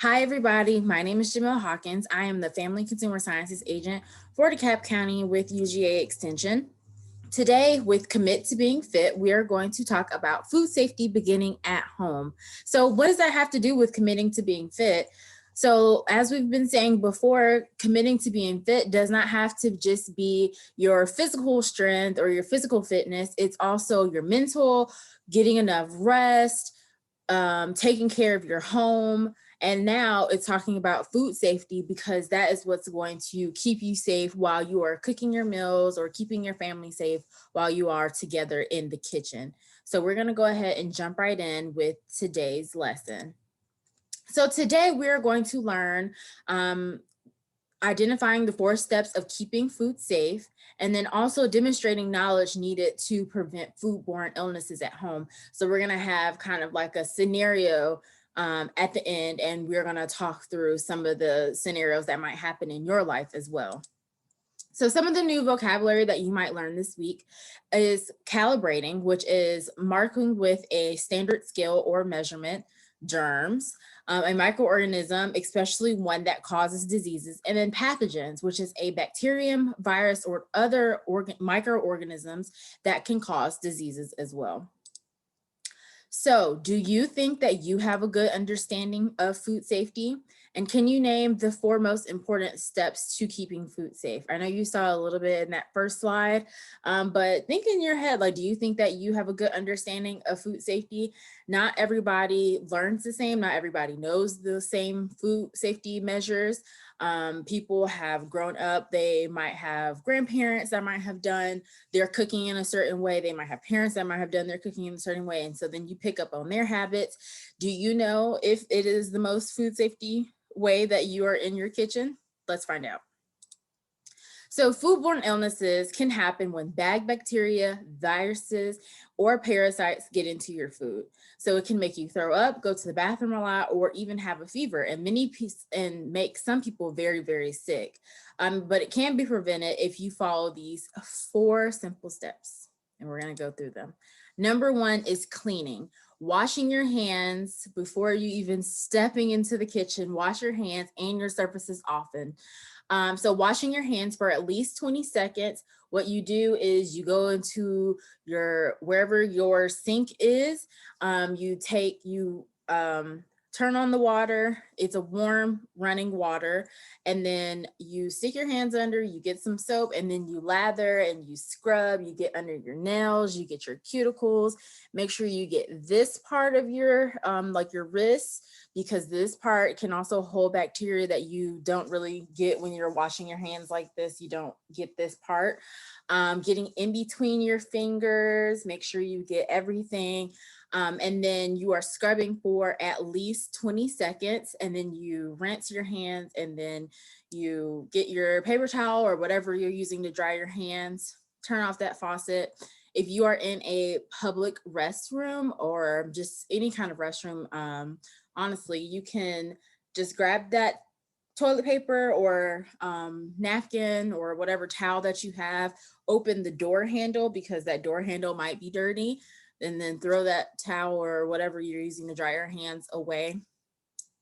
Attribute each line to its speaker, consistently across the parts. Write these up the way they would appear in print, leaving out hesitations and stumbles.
Speaker 1: Hi, everybody. My name is Jamille Hawkins. I am the Family Consumer Sciences Agent for DeKalb County with UGA Extension. Today, with Commit to Being Fit, we are going to talk about food safety beginning at home. So, what does that have to do with committing to being fit? So, as we've been saying before, committing to being fit does not have to just be your physical strength or your physical fitness, it's also your mental, getting enough rest, taking care of your home. And now it's talking about food safety because that is what's going to keep you safe while you are cooking your meals or keeping your family safe while you are together in the kitchen. So we're going to go ahead and jump right in with today's lesson. So today we're going to learn identifying the 4 steps of keeping food safe, and then also demonstrating knowledge needed to prevent foodborne illnesses at home. So we're going to have kind of like a scenario at the end, and we're going to talk through some of the scenarios that might happen in your life as well. So some of the new vocabulary that you might learn this week is calibrating, which is marking with a standard scale or measurement, germs, a microorganism, especially one that causes diseases, and then pathogens, which is a bacterium, virus, or other microorganisms that can cause diseases as well. So, do you think that you have a good understanding of food safety? And can you name the 4 most important steps to keeping food safe? I know you saw a little bit in that first slide, but think in your head, like, do you think that you have a good understanding of food safety? Not everybody learns the same. Not everybody knows the same food safety measures. People have grown up, they might have grandparents that might have done their cooking in a certain way. They might have parents that might have done their cooking in a certain way. And so then you pick up on their habits. Do you know if it is the most food safety way that you are in your kitchen? Let's find out. So foodborne illnesses can happen when bad bacteria, viruses, or parasites get into your food. So it can make you throw up, go to the bathroom a lot, or even have a fever, and make some people very, very sick. But it can be prevented if you follow these 4 simple steps, and we're going to go through them. Number 1 is cleaning. Washing your hands before you even stepping into the kitchen. Wash your hands and your surfaces often. So washing your hands for at least 20 seconds. What you do is you go into wherever your sink is, you turn on the water. It's a warm running water. And then you stick your hands under, you get some soap, and then you lather and you scrub, you get under your nails, you get your cuticles. Make sure you get this part of your, like your wrists, because this part can also hold bacteria that you don't really get when you're washing your hands like this. You don't get this part. Getting in between your fingers, make sure you get everything. And then you are scrubbing for at least 20 seconds, and then you rinse your hands, and then you get your paper towel or whatever you're using to dry your hands, turn off that faucet. If you are in a public restroom or just any kind of restroom, honestly, you can just grab that toilet paper or napkin or whatever towel that you have, open the door handle because that door handle might be dirty, and then throw that towel or whatever you're using to dry your hands away.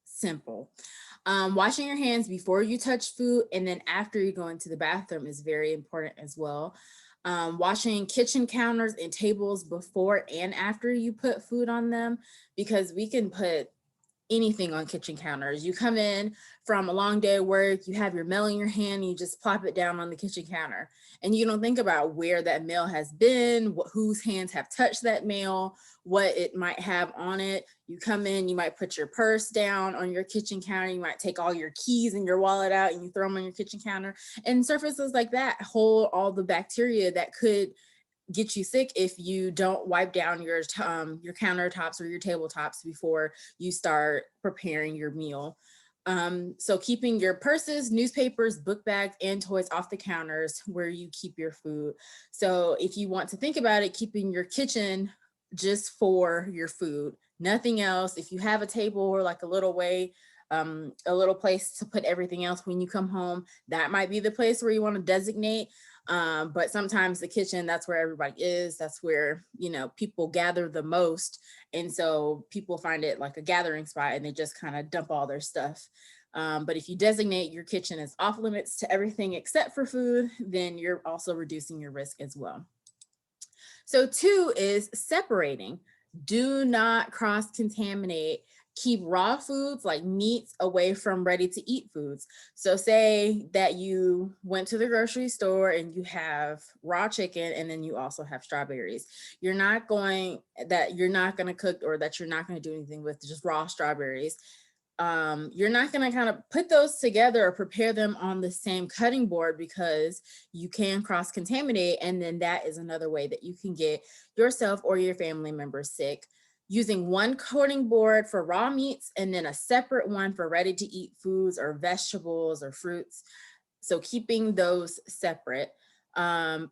Speaker 1: Simple. Washing your hands before you touch food and then after you go into the bathroom is very important as well. Washing kitchen counters and tables before and after you put food on them, because we can put anything on kitchen counters. You come in from a long day of work, you have your meal in your hand, you just plop it down on the kitchen counter. And you don't think about where that meal has been, whose hands have touched that meal, what it might have on it. You come in, you might put your purse down on your kitchen counter, you might take all your keys and your wallet out and you throw them on your kitchen counter. And surfaces like that hold all the bacteria that could get you sick if you don't wipe down your countertops or your tabletops before you start preparing your meal. So keeping your purses, newspapers, book bags, and toys off the counters where you keep your food. So if you want to think about it, keeping your kitchen just for your food, nothing else. If you have a table or like a little place to put everything else when you come home, that might be the place where you want to designate. But sometimes the kitchen, that's where everybody is. That's where, you know, people gather the most. And so people find it like a gathering spot and they just kind of dump all their stuff. But if you designate your kitchen as off limits to everything except for food, then you're also reducing your risk as well. So 2 is separating. Do not cross-contaminate. Keep raw foods like meats away from ready to eat foods. So say that you went to the grocery store and you have raw chicken and then you also have strawberries. You're not going to cook, or that you're not going to do anything with just raw strawberries. You're not going to kind of put those together or prepare them on the same cutting board, because you can cross-contaminate, and then that is another way that you can get yourself or your family members sick. Using one cutting board for raw meats and then a separate one for ready-to-eat foods or vegetables or fruits. So keeping those separate.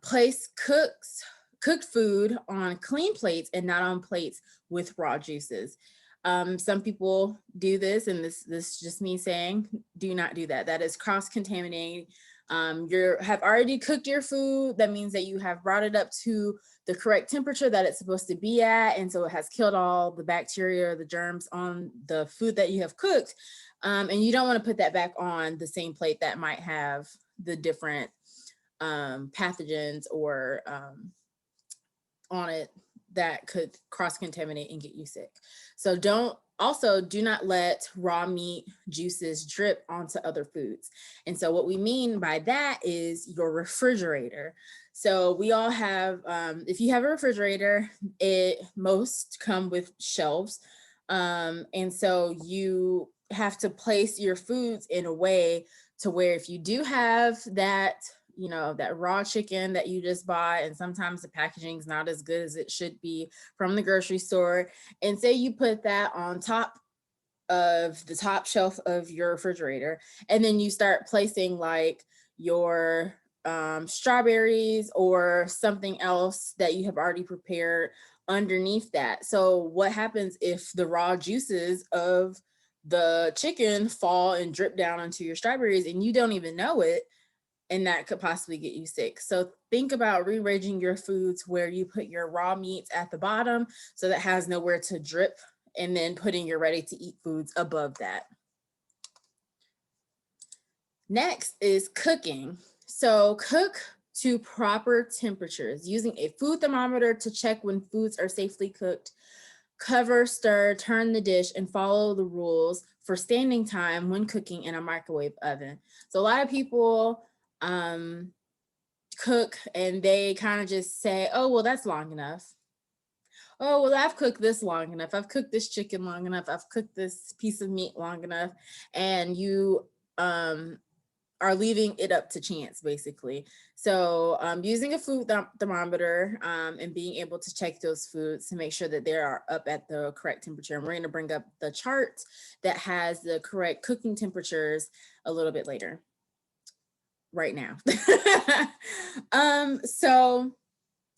Speaker 1: Place cooked food on clean plates and not on plates with raw juices. Some people do this, and this is just me saying, do not do that. That is cross-contaminating. You have already cooked your food. That means that you have brought it up to the correct temperature that it's supposed to be at. And so it has killed all the bacteria or the germs on the food that you have cooked. And you don't want to put that back on the same plate that might have the different pathogens or on it that could cross-contaminate and get you sick. So do not let raw meat juices drip onto other foods. And so what we mean by that is your refrigerator. So we all have, if you have a refrigerator, most come with shelves. And so you have to place your foods in a way to where if you do have that, you know, that raw chicken that you just bought, and sometimes the packaging is not as good as it should be from the grocery store, and say you put that on top of the top shelf of your refrigerator, and then you start placing like your strawberries or something else that you have already prepared underneath that. So what happens if the raw juices of the chicken fall and drip down onto your strawberries and you don't even know it? And that could possibly get you sick. So think about rearranging your foods where you put your raw meats at the bottom so that has nowhere to drip, and then putting your ready to eat foods above that. Next is cooking. So cook to proper temperatures using a food thermometer to check when foods are safely cooked. Cover, stir, turn the dish, and follow the rules for standing time when cooking in a microwave oven. So a lot of people cook and they kind of just say, oh, well, that's long enough. Oh, well, I've cooked this long enough. I've cooked this chicken long enough. I've cooked this piece of meat long enough. And you are leaving it up to chance, basically. So using a food thermometer and being able to check those foods to make sure that they are up at the correct temperature. And we're going to bring up the chart that has the correct cooking temperatures a little bit later. Right now. So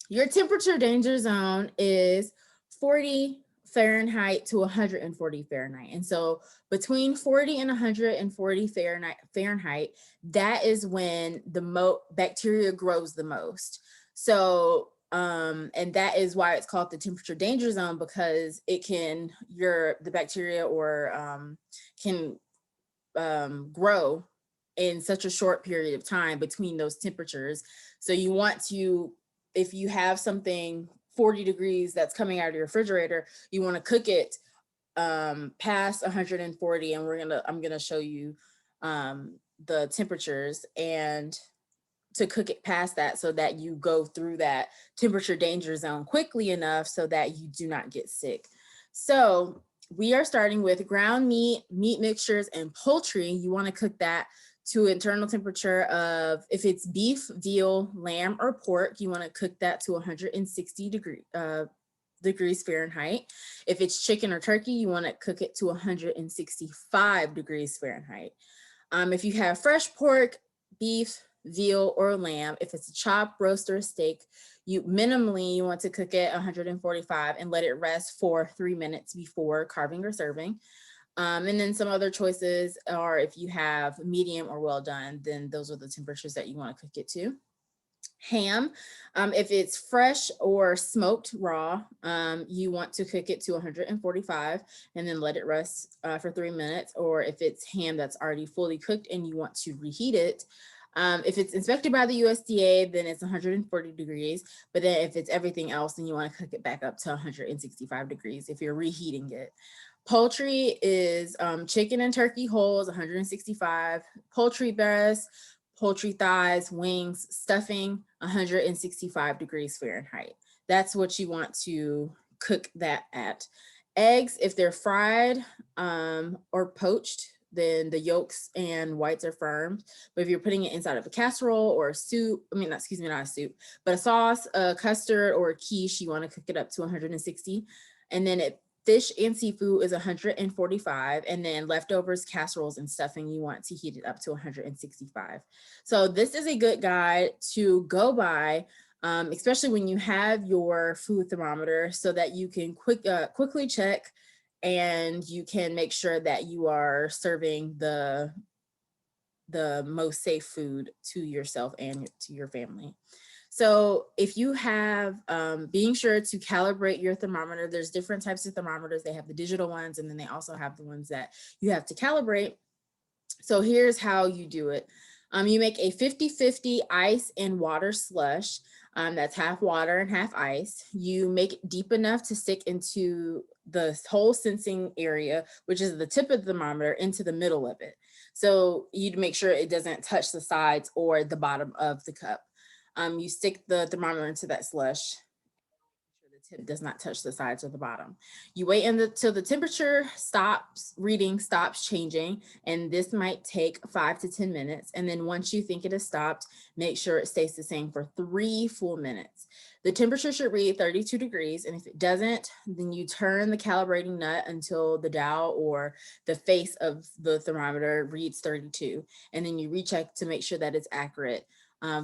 Speaker 1: your temperature danger zone is 40 Fahrenheit to 140 Fahrenheit. And so between 40 and 140 Fahrenheit, that is when the bacteria grows the most. So, and that is why it's called the temperature danger zone, because it can, the bacteria or can grow in such a short period of time between those temperatures. So you want to, if you have something 40 degrees that's coming out of your refrigerator, you want to cook it past 140, and I'm gonna show you the temperatures and to cook it past that so that you go through that temperature danger zone quickly enough so that you do not get sick. So we are starting with ground meat, meat mixtures, and poultry. You want to cook that to internal temperature of, if it's beef, veal, lamb, or pork, you want to cook that to 160 degrees Fahrenheit. If it's chicken or turkey, you want to cook it to 165 degrees Fahrenheit. If you have fresh pork, beef, veal, or lamb, if it's a chop, roast, or steak, you want to cook it 145 and let it rest for 3 minutes before carving or serving. And then some other choices are, if you have medium or well done, then those are the temperatures that you want to cook it to. Ham, if it's fresh or smoked raw, you want to cook it to 145 and then let it rest for 3 minutes. Or if it's ham that's already fully cooked and you want to reheat it, if it's inspected by the USDA, then it's 140 degrees. But then if it's everything else, then you want to cook it back up to 165 degrees if you're reheating it. Poultry is chicken and turkey wholes, 165. Poultry breast, poultry thighs, wings, stuffing, 165 degrees Fahrenheit. That's what you want to cook that at. Eggs, if they're fried or poached, then the yolks and whites are firm. But if you're putting it inside of a casserole or a soup, not a soup, but a sauce, a custard, or a quiche, you want to cook it up to 160. And then fish and seafood is 145, and then leftovers, casseroles, and stuffing, you want to heat it up to 165. So this is a good guide to go by, especially when you have your food thermometer, so that you can quickly check and you can make sure that you are serving the most safe food to yourself and to your family. So if you have, being sure to calibrate your thermometer, there's different types of thermometers. They have the digital ones, and then they also have the ones that you have to calibrate. So here's how you do it. You make a 50-50 ice and water slush. That's half water and half ice. You make it deep enough to stick into the whole sensing area, which is the tip of the thermometer, into the middle of it. So you'd make sure it doesn't touch the sides or the bottom of the cup. You stick the thermometer into that slush. The tip does not touch the sides or the bottom. You wait until the temperature stops changing, and this might take 5 to 10 minutes. And then once you think it has stopped, make sure it stays the same for 3 full minutes. The temperature should read 32 degrees, and if it doesn't, then you turn the calibrating nut until the dial or the face of the thermometer reads 32, and then you recheck to make sure that it's accurate.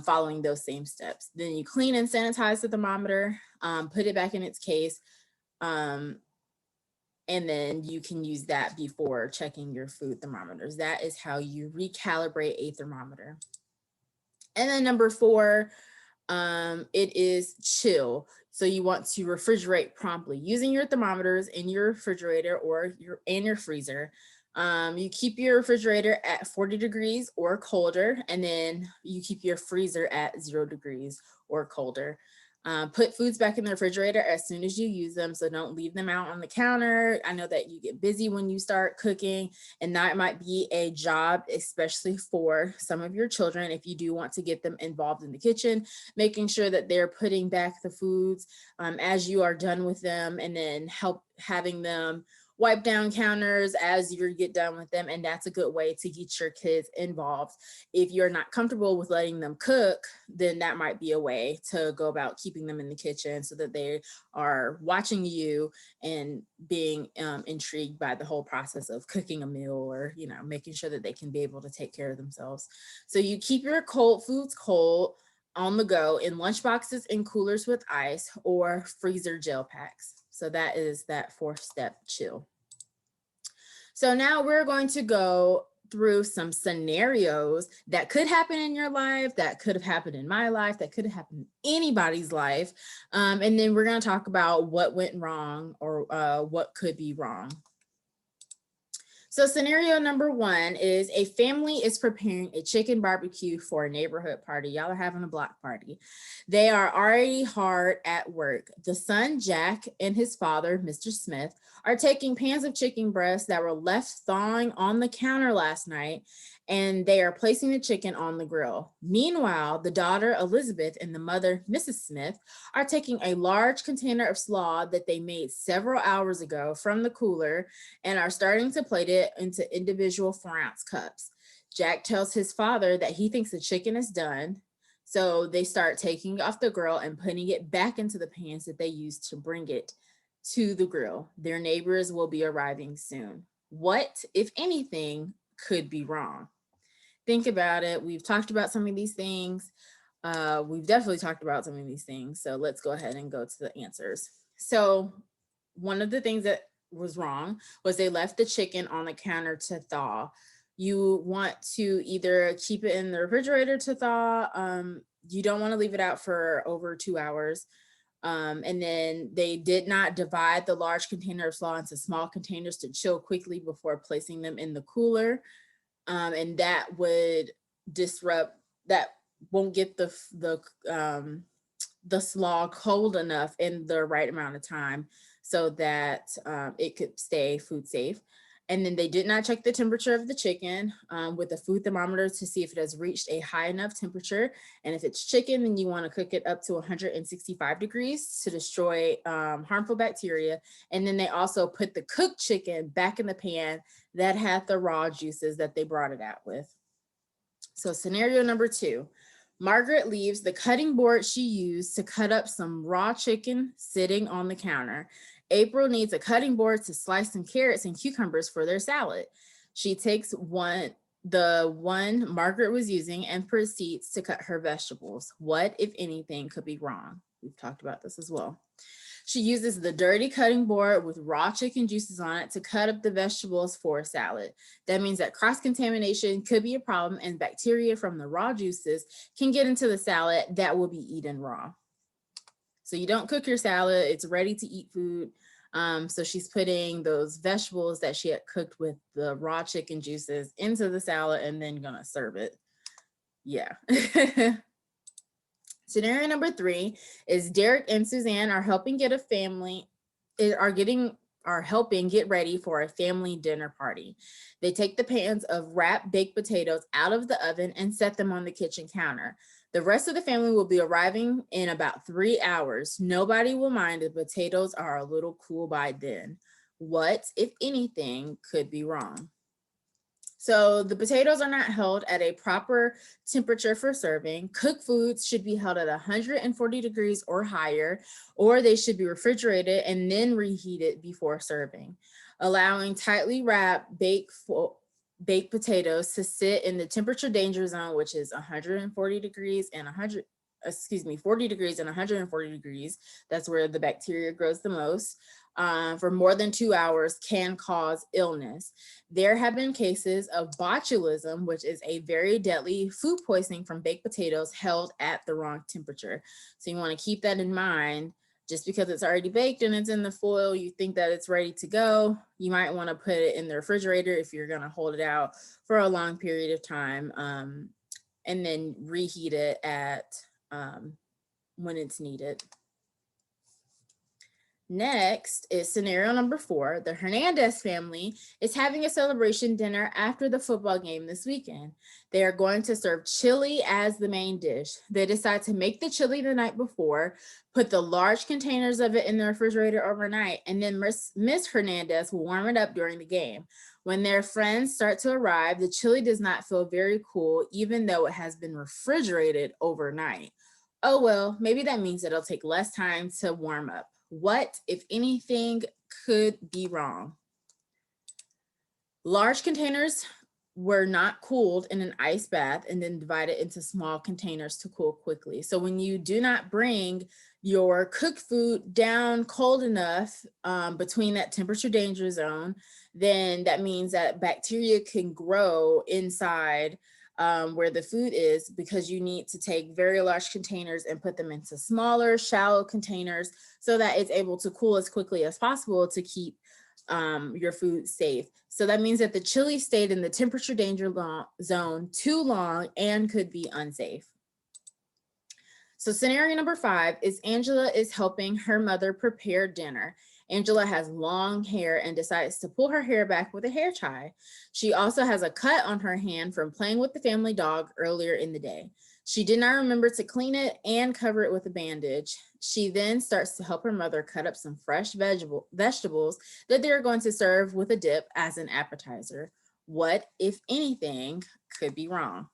Speaker 1: Following those same steps. Then you clean and sanitize the thermometer, put it back in its case, and then you can use that before checking your food thermometers. That is how you recalibrate a thermometer. And then number 4, it is chill. So you want to refrigerate promptly using your thermometers in your refrigerator or your freezer. You keep your refrigerator at 40 degrees or colder, and then you keep your freezer at 0 degrees or colder. Put foods back in the refrigerator as soon as you use them, so don't leave them out on the counter. I know that you get busy when you start cooking, and that might be a job, especially for some of your children. If you do want to get them involved in the kitchen, making sure that they're putting back the foods as you are done with them, and then having them wipe down counters as you get done with them. And that's a good way to get your kids involved. If you're not comfortable with letting them cook, then that might be a way to go about keeping them in the kitchen so that they are watching you and being intrigued by the whole process of cooking a meal, or making sure that they can be able to take care of themselves. So you keep your cold foods cold on the go in lunch boxes and coolers with ice, or freezer gel packs. So that is that 4th step, chill. So now we're going to go through some scenarios that could happen in your life, that could have happened in my life, that could have happened in anybody's life. And then we're going to talk about what went wrong, or what could be wrong. So scenario number 1 is a family is preparing a chicken barbecue for a neighborhood party. Y'all are having a block party. They are already hard at work. The son, Jack, and his father, Mr. Smith, are taking pans of chicken breasts that were left thawing on the counter last night, and they are placing the chicken on the grill. Meanwhile, the daughter, Elizabeth, and the mother, Mrs. Smith, are taking a large container of slaw that they made several hours ago from the cooler and are starting to plate it into individual 4-ounce cups. Jack tells his father that he thinks the chicken is done, so they start taking off the grill and putting it back into the pans that they used to bring it to the grill. Their neighbors will be arriving soon. What, if anything, could be wrong? Think about it. We've talked about some of these things. We've definitely talked about some of these things. So let's go ahead and go to the answers. So one of the things that was wrong was they left the chicken on the counter to thaw. You want to either keep it in the refrigerator to thaw You don't want to leave it out for over 2 hours. And then they did not divide the large container of slaw into small containers to chill quickly before placing them in the cooler. And that would disrupt, that won't get the slaw cold enough in the right amount of time so that it could stay food safe. And then they did not check the temperature of the chicken with a food thermometer to see if it has reached a high enough temperature. And if it's chicken, then you want to cook it up to 165 degrees to destroy harmful bacteria. And then they also put the cooked chicken back in the pan that had the raw juices that they brought it out with. So scenario number 2, Margaret leaves the cutting board she used to cut up some raw chicken sitting on the counter. April needs a cutting board to slice some carrots and cucumbers for their salad. She takes the one Margaret was using and proceeds to cut her vegetables. What, if anything, could be wrong? We've talked about this as well. She uses the dirty cutting board with raw chicken juices on it to cut up the vegetables for a salad. That means that cross-contamination could be a problem and bacteria from the raw juices can get into the salad that will be eaten raw. So you don't cook your salad, it's ready to eat food. So she's putting those vegetables that she had cooked with the raw chicken juices into the salad and then gonna serve it. Yeah. Scenario number 3 is Derek and Suzanne are helping get ready for a family dinner party. They take the pans of wrapped baked potatoes out of the oven and set them on the kitchen counter. The rest of the family will be arriving in about 3 hours. Nobody will mind if potatoes are a little cool by then. What, if anything, could be wrong? So the potatoes are not held at a proper temperature for serving. Cooked foods should be held at 140 degrees or higher, or they should be refrigerated and then reheated before serving. Allowing tightly wrapped baked potatoes to sit in the temperature danger zone, which is 140 degrees and 40 degrees and 140 degrees. That's where the bacteria grows the most. For more than 2 hours can cause illness. There have been cases of botulism, which is a very deadly food poisoning from baked potatoes held at the wrong temperature. So you want to keep that in mind. Just because it's already baked and it's in the foil, you think that it's ready to go, you might want to put it in the refrigerator if you're going to hold it out for a long period of time, and then reheat it at when it's needed. Next is scenario number 4. The Hernandez family is having a celebration dinner after the football game this weekend. They are going to serve chili as the main dish. They decide to make the chili the night before, put the large containers of it in the refrigerator overnight, and then Miss Hernandez will warm it up during the game. When their friends start to arrive, the chili does not feel very cool, even though it has been refrigerated overnight. Oh, well, maybe that means that it'll take less time to warm up. What, if anything, could be wrong? Large containers were not cooled in an ice bath and then divided into small containers to cool quickly. So when you do not bring your cooked food down cold enough between that temperature danger zone, then that means that bacteria can grow inside where the food is, because you need to take very large containers and put them into smaller, shallow containers so that it's able to cool as quickly as possible to keep your food safe. So that means that the chili stayed in the temperature danger zone too long and could be unsafe. So scenario number 5 is Angela is helping her mother prepare dinner. Angela has long hair and decides to pull her hair back with a hair tie. She also has a cut on her hand from playing with the family dog earlier in the day. She did not remember to clean it and cover it with a bandage. She then starts to help her mother cut up some fresh vegetables that they're going to serve with a dip as an appetizer. What, if anything, could be wrong?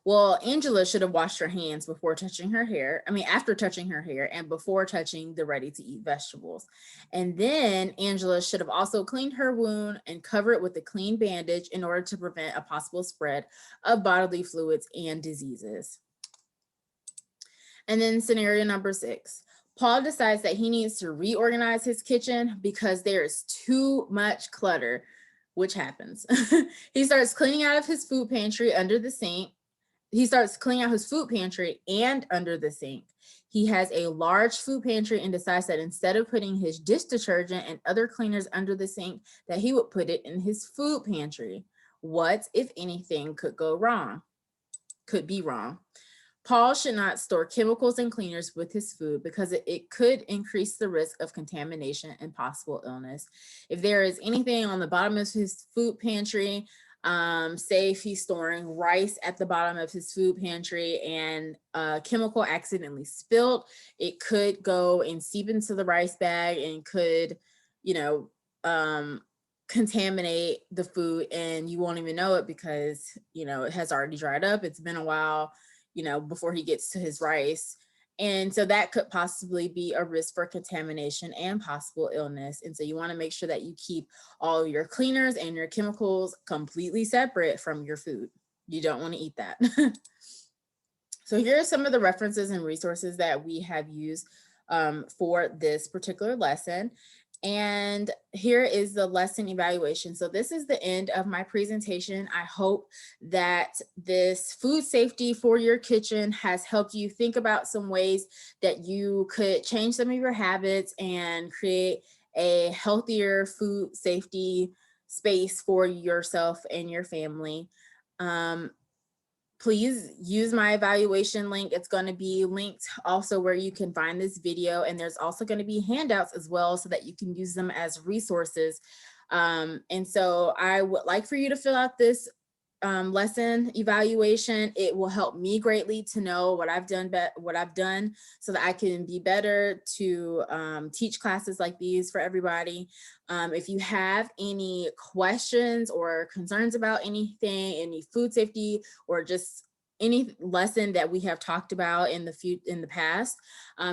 Speaker 1: Well, Angela should have washed her hands before touching her hair. After touching her hair and before touching the ready-to-eat vegetables. And then Angela should have also cleaned her wound and covered it with a clean bandage in order to prevent a possible spread of bodily fluids and diseases. And then scenario number 6. Paul decides that he needs to reorganize his kitchen because there is too much clutter, which happens. He starts cleaning out of his food pantry under the sink he starts cleaning out his food pantry and under the sink. He has a large food pantry and decides that instead of putting his dish detergent and other cleaners under the sink, that he would put it in his food pantry. What, if anything, could go wrong? Could be wrong. Paul should not store chemicals and cleaners with his food because it could increase the risk of contamination and possible illness. If there is anything on the bottom of his food pantry, say if he's storing rice at the bottom of his food pantry and a chemical accidentally spilled, it could go and seep into the rice bag and could, contaminate the food, and you won't even know it because, it has already dried up. It's been a while, before he gets to his rice. And so that could possibly be a risk for contamination and possible illness. And so you want to make sure that you keep all your cleaners and your chemicals completely separate from your food. You don't want to eat that. So here are some of the references and resources that we have used for this particular lesson. And here is the lesson evaluation. So this is the end of my presentation. I hope that this food safety for your kitchen has helped you think about some ways that you could change some of your habits and create a healthier food safety space for yourself and your family. Please use my evaluation link. It's going to be linked also where you can find this video. And there's also going to be handouts as well so that you can use them as resources. And so I would like for you to fill out this lesson evaluation. It will help me greatly to know what I've done so that I can be better to teach classes like these for everybody. If you have any questions or concerns about anything, any food safety, or just any lesson that we have talked about in the past,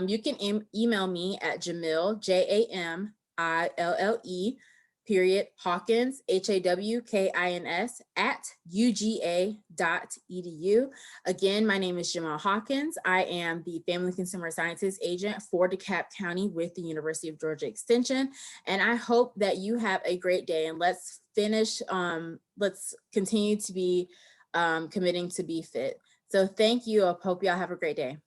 Speaker 1: you can email me at Jamille, Jamille, period, Hawkins, Hawkins, @uga.edu. Again, my name is Jamille Hawkins. I am the Family Consumer Sciences Agent for DeKalb County with the University of Georgia Extension. And I hope that you have a great day, and let's continue to be committing to be fit. So thank you. I hope y'all have a great day.